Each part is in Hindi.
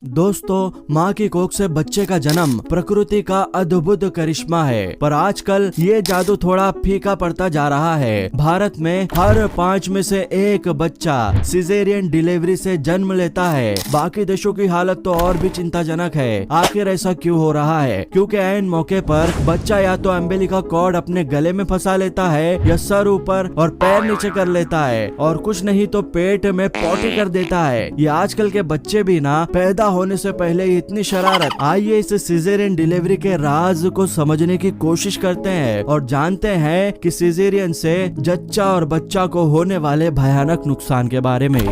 दोस्तों, माँ की कोख से बच्चे का जन्म प्रकृति का अद्भुत करिश्मा है, पर आजकल ये जादू थोड़ा फीका पड़ता जा रहा है। भारत में हर 5 में से 1 बच्चा सिजेरियन डिलीवरी से जन्म लेता है। बाकी देशों की हालत तो और भी चिंताजनक है। आखिर ऐसा क्यों हो रहा है? क्योंकि ऐन मौके पर बच्चा या तो अम्बिलिका कॉर्ड अपने गले में फंसा लेता है या सर ऊपर और पैर नीचे कर लेता है, और कुछ नहीं तो पेट में पॉटी कर देता है। ये आजकल के बच्चे भी ना पैदा होने से पहले ही इतनी शरारत। आइए इस सिजेरियन डिलीवरी के राज को समझने की कोशिश करते हैं और जानते हैं कि सिजेरियन से जच्चा और बच्चा को होने वाले भयानक नुकसान के बारे में।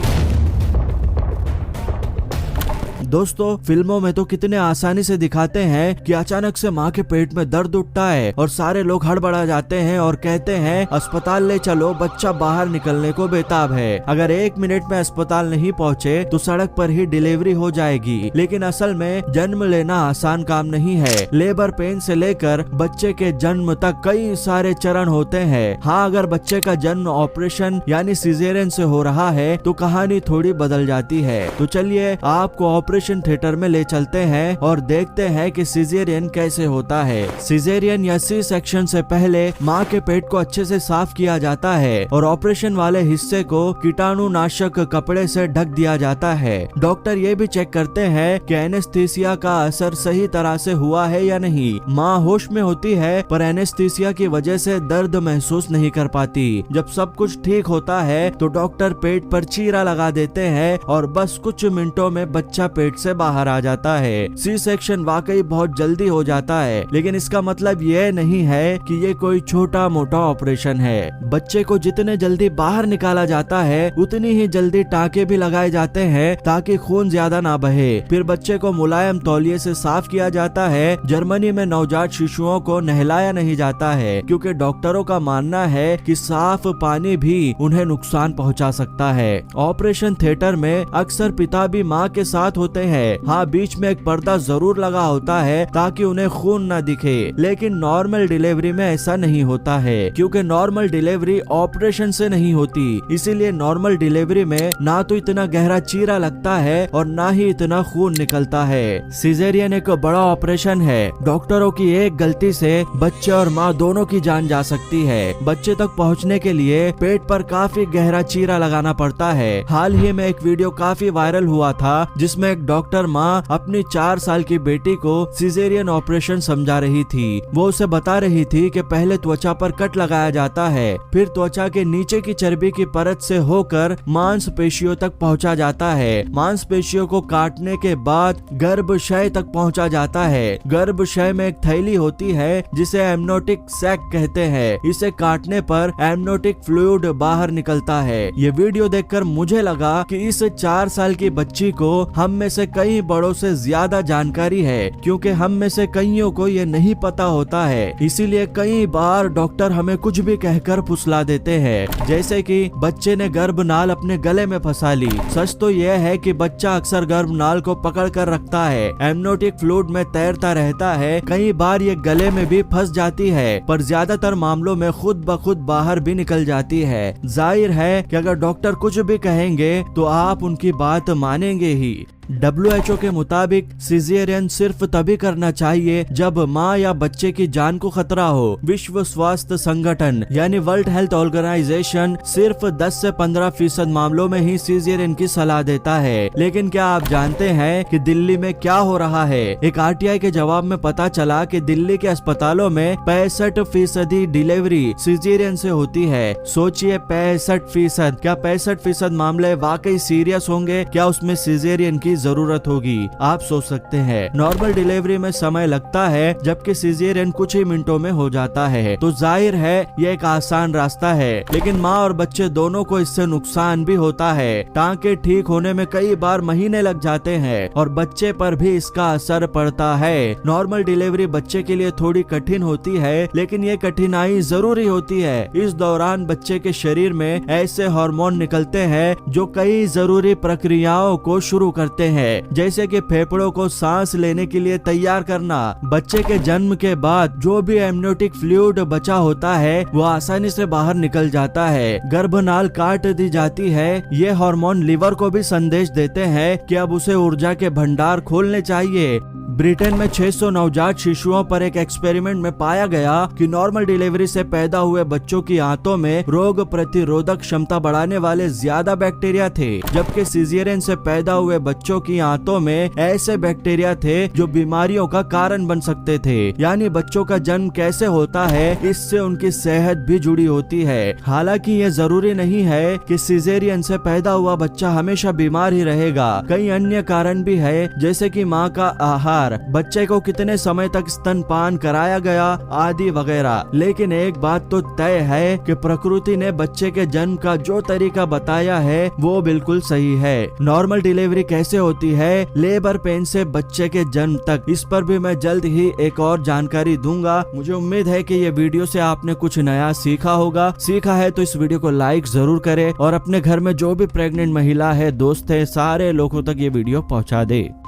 दोस्तों, फिल्मों में तो कितने आसानी से दिखाते हैं कि अचानक से माँ के पेट में दर्द उठता है और सारे लोग हड़बड़ा जाते हैं और कहते हैं अस्पताल ले चलो, बच्चा बाहर निकलने को बेताब है। अगर 1 मिनट में अस्पताल नहीं पहुँचे तो सड़क पर ही डिलीवरी हो जाएगी। लेकिन असल में जन्म लेना आसान काम नहीं है। लेबर पेन से लेकर बच्चे के जन्म तक कई सारे चरण होते हैं। हाँ, अगर बच्चे का जन्म ऑपरेशन यानी सिजेरियन से हो रहा है तो कहानी थोड़ी बदल जाती है। तो चलिए आपको ऑपरेशन थिएटर में ले चलते हैं और देखते हैं कि सिजेरियन कैसे होता है। सिजेरियन या सी सेक्शन से पहले माँ के पेट को अच्छे से साफ किया जाता है और ऑपरेशन वाले हिस्से को कीटाणुनाशक कपड़े से ढक दिया जाता है। डॉक्टर ये भी चेक करते हैं कि एनेस्थीसिया का असर सही तरह से हुआ है या नहीं। माँ होश में होती है पर एनेस्थीसिया की वजह से दर्द महसूस नहीं कर पाती। जब सब कुछ ठीक होता है तो डॉक्टर पेट पर चीरा लगा देते हैं और बस कुछ मिनटों में बच्चा पेट से बाहर आ जाता है। सी सेक्शन वाकई बहुत जल्दी हो जाता है, लेकिन इसका मतलब यह नहीं है कि ये कोई छोटा मोटा ऑपरेशन है। बच्चे को जितने जल्दी बाहर निकाला जाता है उतनी ही जल्दी टाँके भी लगाए जाते हैं ताकि खून ज्यादा ना बहे। फिर बच्चे को मुलायम तौलिए से साफ किया जाता है। जर्मनी में नवजात शिशुओं को नहलाया नहीं जाता है क्योंकि डॉक्टरों का मानना है कि साफ पानी भी उन्हें नुकसान पहुंचा सकता है। ऑपरेशन थिएटर में अक्सर पिता भी माँ के साथ होते हैं। हाँ, बीच में एक पर्दा जरूर लगा होता है ताकि उन्हें खून न दिखे। लेकिन नॉर्मल डिलीवरी में ऐसा नहीं होता है क्योंकि नॉर्मल डिलीवरी ऑपरेशन से नहीं होती। इसीलिए नॉर्मल डिलीवरी में ना तो इतना गहरा चीरा लगता है और ना ही इतना खून निकलता है। सिजेरियन एक बड़ा ऑपरेशन है। डॉक्टरों की एक गलती से बच्चे और माँ दोनों की जान जा सकती है। बच्चे तक पहुँचने के लिए पेट पर काफी गहरा चीरा लगाना पड़ता है। हाल ही में एक वीडियो काफी वायरल हुआ था जिसमें एक डॉक्टर माँ अपनी 4 साल की बेटी को सिजेरियन ऑपरेशन समझा रही थी। वो उसे बता रही थी कि पहले त्वचा पर कट लगाया जाता है, फिर त्वचा के नीचे की चर्बी की परत से होकर मांसपेशियों तक पहुंचा जाता है। मांसपेशियों को काटने के बाद गर्भाशय तक पहुंचा जाता है। गर्भाशय में एक थैली होती है जिसे एमनोटिक सैक कहते हैं। इसे काटने पर एमनोटिक फ्लूइड बाहर निकलता है। ये वीडियो देखकर मुझे लगा कि इस 4 साल की बच्ची को हम में से कई बड़ों से ज्यादा जानकारी है, क्योंकि हम में से कईयों को ये नहीं पता होता है। इसीलिए कई बार डॉक्टर हमें कुछ भी कहकर फुसला देते हैं, जैसे कि बच्चे ने गर्भनाल अपने गले में फंसा ली। सच तो यह है कि बच्चा अक्सर गर्भनाल को पकड़ कर रखता है, एमनोटिक फ्लूइड में तैरता रहता है। कई बार ये गले में भी फंस जाती है, पर ज्यादातर मामलों में खुद ब खुद बाहर भी निकल जाती है। जाहिर है कि अगर डॉक्टर कुछ भी कहेंगे तो आप उनकी बात मानेंगे ही। WHO के मुताबिक सिजेरियन सिर्फ तभी करना चाहिए जब माँ या बच्चे की जान को खतरा हो। विश्व स्वास्थ्य संगठन यानी वर्ल्ड हेल्थ ऑर्गेनाइजेशन सिर्फ 10 से 15% मामलों में ही सिजेरियन की सलाह देता है। लेकिन क्या आप जानते हैं कि दिल्ली में क्या हो रहा है? एक RTI के जवाब में पता चला कि दिल्ली के अस्पतालों में 65% डिलीवरी सिजेरियन से होती है। सोचिए, 65%। क्या 65% मामले वाकई सीरियस होंगे? क्या उसमें सिजेरियन की जरूरत होगी? आप सोच सकते हैं। नॉर्मल डिलीवरी में समय लगता है जबकि सिजेरियन कुछ ही मिनटों में हो जाता है। तो जाहिर है ये एक आसान रास्ता है, लेकिन माँ और बच्चे दोनों को इससे नुकसान भी होता है। टांके ठीक होने में कई बार महीने लग जाते हैं और बच्चे पर भी इसका असर पड़ता है। नॉर्मल डिलीवरी बच्चे के लिए थोड़ी कठिन होती है, लेकिन ये कठिनाई जरूरी होती है। इस दौरान बच्चे के शरीर में ऐसे हार्मोन निकलते हैं जो कई जरूरी प्रक्रियाओं को शुरू करते होते हैं, जैसे कि फेफड़ों को सांस लेने के लिए तैयार करना। बच्चे के जन्म के बाद जो भी एमनियोटिक फ्लूइड बचा होता है वो आसानी से बाहर निकल जाता है। गर्भनाल काट दी जाती है। ये हार्मोन लिवर को भी संदेश देते हैं कि अब उसे ऊर्जा के भंडार खोलने चाहिए। ब्रिटेन में 600 नवजात शिशुओं पर एक एक्सपेरिमेंट में पाया गया कि नॉर्मल डिलीवरी से पैदा हुए बच्चों की आंतों में रोग प्रतिरोधक क्षमता बढ़ाने वाले ज्यादा बैक्टीरिया थे, जबकि सिजेरियन से पैदा हुए बच्चों की आंतों में ऐसे बैक्टीरिया थे जो बीमारियों का कारण बन सकते थे। यानी बच्चों का जन्म कैसे होता है इससे उनकी सेहत भी जुड़ी होती है। हालांकि ये जरूरी नहीं है कि सिजेरियन से पैदा हुआ बच्चा हमेशा बीमार ही रहेगा। कई अन्य कारण भी है, जैसे कि माँ का आहार, बच्चे को कितने समय तक स्तनपान कराया गया आदि वगैरह। लेकिन एक बात तो तय है कि प्रकृति ने बच्चे के जन्म का जो तरीका बताया है वो बिल्कुल सही है। नॉर्मल डिलीवरी कैसे होती है, लेबर पेन से बच्चे के जन्म तक, इस पर भी मैं जल्द ही एक और जानकारी दूंगा। मुझे उम्मीद है कि ये वीडियो से आपने कुछ नया सीखा होगा। सीखा है तो इस वीडियो को लाइक जरूर करें और अपने घर में जो भी प्रेग्नेंट महिला है, दोस्त है, सारे लोगों तक ये वीडियो पहुंचा दे।